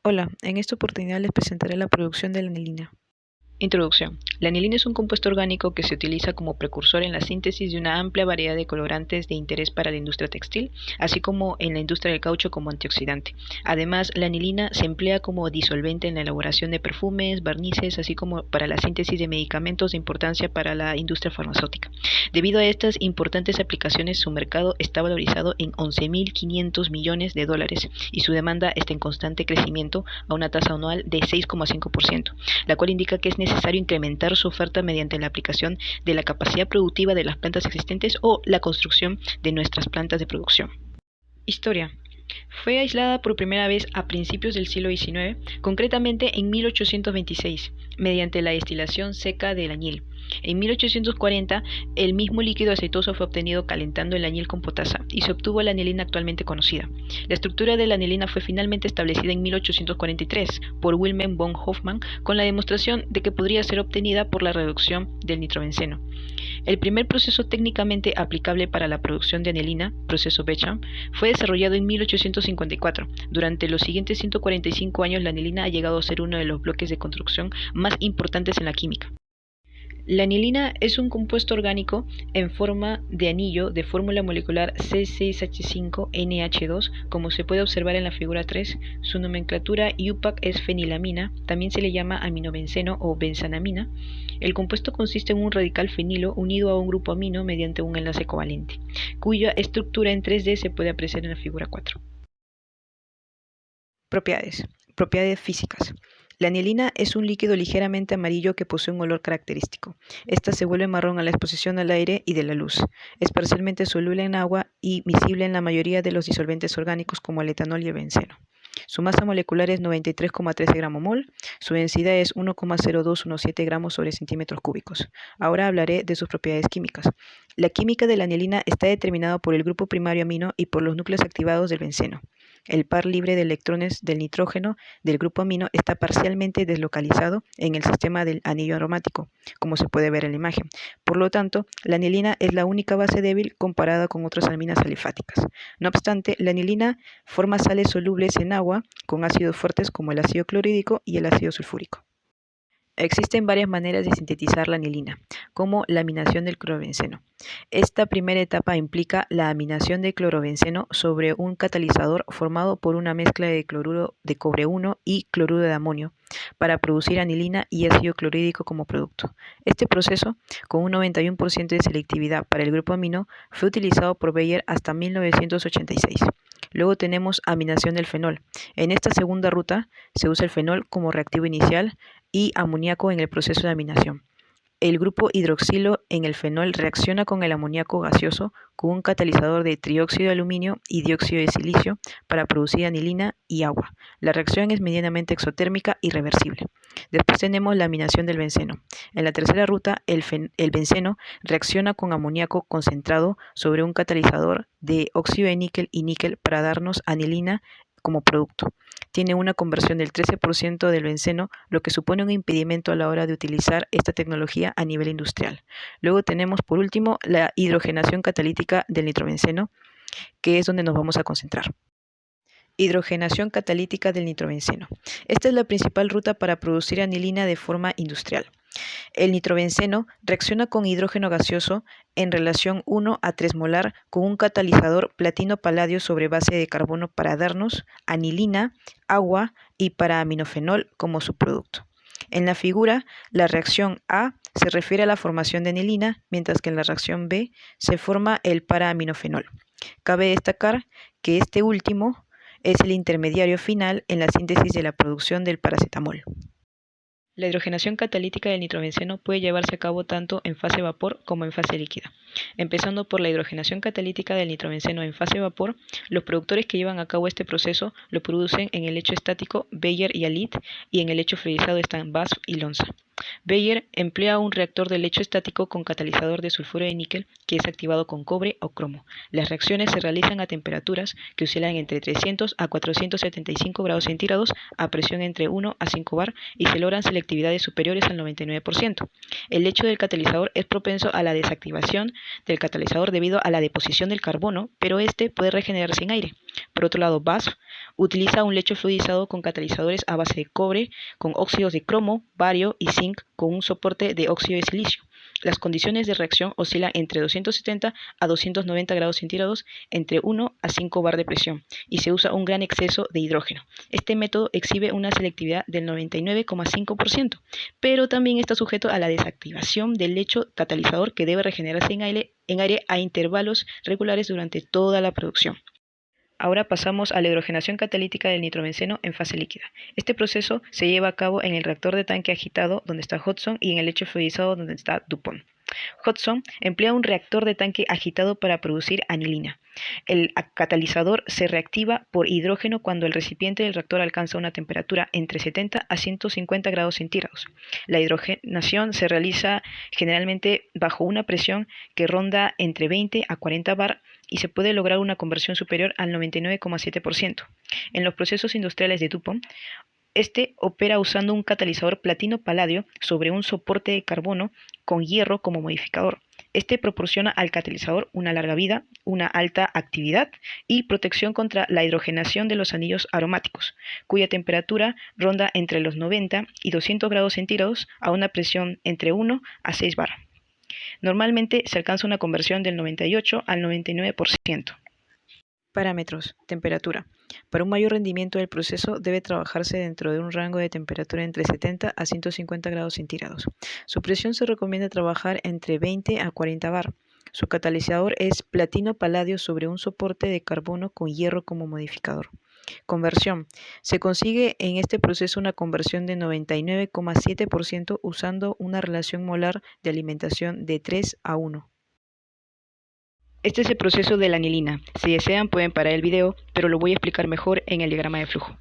Hola, en esta oportunidad les presentaré la producción de la anilina. Introducción. La anilina es un compuesto orgánico que se utiliza como precursor en la síntesis de una amplia variedad de colorantes de interés para la industria textil, así como en la industria del caucho como antioxidante. Además, la anilina se emplea como disolvente en la elaboración de perfumes, barnices, así como para la síntesis de medicamentos de importancia para la industria farmacéutica. Debido a estas importantes aplicaciones, su mercado está valorizado en 11.500 millones de dólares y su demanda está en constante crecimiento a una tasa anual de 6,5%, la cual indica que es necesario incrementar su oferta mediante la aplicación de la capacidad productiva de las plantas existentes o la construcción de nuestras plantas de producción. Historia. Fue aislada por primera vez a principios del siglo XIX, concretamente en 1826, mediante la destilación seca del añil. En 1840, el mismo líquido aceitoso fue obtenido calentando el añil con potasa y se obtuvo la anilina actualmente conocida. La estructura de la anilina fue finalmente establecida en 1843 por Wilhelm von Hofmann con la demostración de que podría ser obtenida por la reducción del nitrobenceno. El primer proceso técnicamente aplicable para la producción de anilina, proceso Becham, fue desarrollado en 1854. Durante los siguientes 145 años, la anilina ha llegado a ser uno de los bloques de construcción más importantes en la química. La anilina es un compuesto orgánico en forma de anillo de fórmula molecular C6H5NH2, como se puede observar en la figura 3. Su nomenclatura IUPAC es fenilamina, también se le llama aminobenceno o benzanamina. El compuesto consiste en un radical fenilo unido a un grupo amino mediante un enlace covalente, cuya estructura en 3D se puede apreciar en la figura 4. Propiedades. Propiedades físicas. La anilina es un líquido ligeramente amarillo que posee un olor característico. Esta se vuelve marrón a la exposición al aire y de la luz. Es parcialmente soluble en agua y miscible en la mayoría de los disolventes orgánicos como el etanol y el benceno. Su masa molecular es 93,13 gramos mol. Su densidad es 1,0217 gramos sobre centímetros cúbicos. Ahora hablaré de sus propiedades químicas. La química de la anilina está determinada por el grupo primario amino y por los núcleos activados del benceno. El par libre de electrones del nitrógeno del grupo amino está parcialmente deslocalizado en el sistema del anillo aromático, como se puede ver en la imagen. Por lo tanto, la anilina es la única base débil comparada con otras aminas alifáticas. No obstante, la anilina forma sales solubles en agua con ácidos fuertes como el ácido clorhídrico y el ácido sulfúrico. Existen varias maneras de sintetizar la anilina, como la aminación del clorobenceno. Esta primera etapa implica la aminación de clorobenceno sobre un catalizador formado por una mezcla de cloruro de cobre 1 y cloruro de amonio para producir anilina y ácido clorhídrico como producto. Este proceso, con un 91% de selectividad para el grupo amino, fue utilizado por Bayer hasta 1986. Luego tenemos aminación del fenol. En esta segunda ruta se usa el fenol como reactivo inicial y amoníaco en el proceso de aminación. El grupo hidroxilo en el fenol reacciona con el amoníaco gaseoso con un catalizador de trióxido de aluminio y dióxido de silicio para producir anilina y agua. La reacción es medianamente exotérmica y reversible. Después tenemos la aminación del benceno. En la tercera ruta, el benceno reacciona con amoníaco concentrado sobre un catalizador de óxido de níquel y níquel para darnos anilina como producto. Tiene una conversión del 13% del benceno, lo que supone un impedimento a la hora de utilizar esta tecnología a nivel industrial. Luego tenemos, por último, la hidrogenación catalítica del nitrobenceno, que es donde nos vamos a concentrar. Hidrogenación catalítica del nitrobenceno. Esta es la principal ruta para producir anilina de forma industrial. El nitrobenceno reacciona con hidrógeno gaseoso en relación 1 a 3 molar con un catalizador platino-paladio sobre base de carbono para darnos anilina, agua y para-aminofenol como subproducto. En la figura, la reacción A se refiere a la formación de anilina, mientras que en la reacción B se forma el para-aminofenol. Cabe destacar que este último es el intermediario final en la síntesis de la producción del paracetamol. La hidrogenación catalítica del nitrobenceno puede llevarse a cabo tanto en fase vapor como en fase líquida. Empezando por la hidrogenación catalítica del nitrobenceno en fase vapor, los productores que llevan a cabo este proceso lo producen en el lecho estático Bayer y Alit y en el lecho fluidizado están BASF y Lonza. Bayer emplea un reactor de lecho estático con catalizador de sulfuro de níquel que es activado con cobre o cromo. Las reacciones se realizan a temperaturas que oscilan entre 300 a 475 grados centígrados a presión entre 1 a 5 bar y se logran selectividades superiores al 99%. El lecho del catalizador es propenso a la desactivación del catalizador debido a la deposición del carbono, pero este puede regenerarse en aire. Por otro lado, BASF utiliza un lecho fluidizado con catalizadores a base de cobre, con óxidos de cromo, bario y zinc con un soporte de óxido de silicio. Las condiciones de reacción oscilan entre 270 a 290 grados centígrados entre 1 a 5 bar de presión y se usa un gran exceso de hidrógeno. Este método exhibe una selectividad del 99,5%, pero también está sujeto a la desactivación del lecho catalizador que debe regenerarse en aire a intervalos regulares durante toda la producción. Ahora pasamos a la hidrogenación catalítica del nitrobenceno en fase líquida. Este proceso se lleva a cabo en el reactor de tanque agitado donde está Hudson y en el lecho fluidizado donde está DuPont. Hudson emplea un reactor de tanque agitado para producir anilina. El catalizador se reactiva por hidrógeno cuando el recipiente del reactor alcanza una temperatura entre 70 a 150 grados centígrados. La hidrogenación se realiza generalmente bajo una presión que ronda entre 20 a 40 bar y se puede lograr una conversión superior al 99,7%. En los procesos industriales de DuPont, este opera usando un catalizador platino-paladio sobre un soporte de carbono con hierro como modificador. Este proporciona al catalizador una larga vida, una alta actividad y protección contra la hidrogenación de los anillos aromáticos, cuya temperatura ronda entre los 90 y 200 grados centígrados a una presión entre 1 a 6 bar. Normalmente se alcanza una conversión del 98 al 99%. Parámetros. Temperatura. Para un mayor rendimiento del proceso debe trabajarse dentro de un rango de temperatura entre 70 a 150 grados centígrados. Su presión se recomienda trabajar entre 20 a 40 bar. Su catalizador es platino-paladio sobre un soporte de carbono con hierro como modificador. Conversión. Se consigue en este proceso una conversión de 99,7% usando una relación molar de alimentación de 3 a 1. Este es el proceso de la anilina. Si desean pueden parar el video, pero lo voy a explicar mejor en el diagrama de flujo.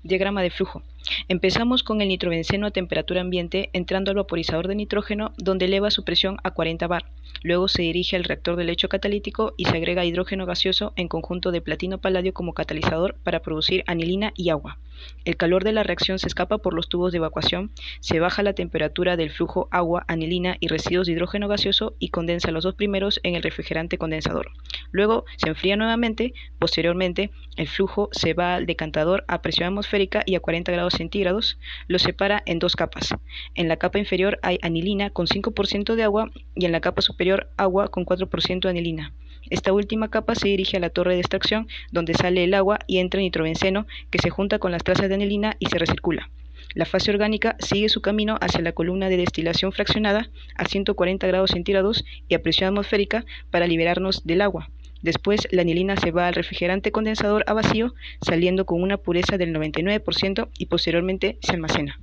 Diagrama de flujo. Empezamos con el nitrobenceno a temperatura ambiente entrando al vaporizador de nitrógeno donde eleva su presión a 40 bar. Luego se dirige al reactor de lecho catalítico y se agrega hidrógeno gaseoso en conjunto de platino-paladio como catalizador para producir anilina y agua. El calor de la reacción se escapa por los tubos de evacuación, se baja la temperatura del flujo agua, anilina y residuos de hidrógeno gaseoso y condensa los dos primeros en el refrigerante condensador. Luego se enfría nuevamente, posteriormente el flujo se va al decantador a presión atmosférica y a 40 grados centígrados, lo separa en dos capas. En la capa inferior hay anilina con 5% de agua y en la capa superior agua con 4% de anilina. Esta última capa se dirige a la torre de extracción donde sale el agua y entra nitrobenceno que se junta con las trazas de anilina y se recircula. La fase orgánica sigue su camino hacia la columna de destilación fraccionada a 140 grados centígrados y a presión atmosférica para liberarnos del agua. Después la anilina se va al refrigerante condensador a vacío, saliendo con una pureza del 99% y posteriormente se almacena.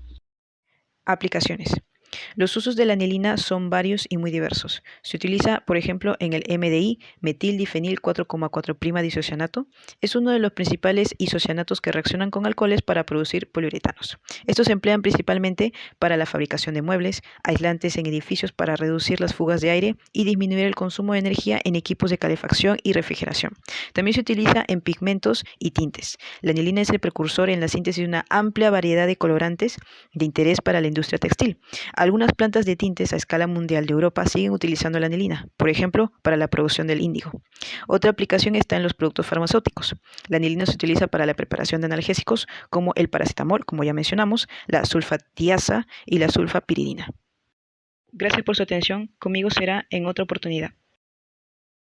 Aplicaciones. Los usos de la anilina son varios y muy diversos. Se utiliza, por ejemplo, en el MDI, metildifenil 4,4' disocianato. Es uno de los principales isocianatos que reaccionan con alcoholes para producir poliuretanos. Estos se emplean principalmente para la fabricación de muebles, aislantes en edificios para reducir las fugas de aire y disminuir el consumo de energía en equipos de calefacción y refrigeración. También se utiliza en pigmentos y tintes. La anilina es el precursor en la síntesis de una amplia variedad de colorantes de interés para la industria textil. Algunas plantas de tintes a escala mundial de Europa siguen utilizando la anilina, por ejemplo, para la producción del índigo. Otra aplicación está en los productos farmacéuticos. La anilina se utiliza para la preparación de analgésicos como el paracetamol, como ya mencionamos, la sulfatiasa y la sulfapiridina. Gracias por su atención. Conmigo será en otra oportunidad.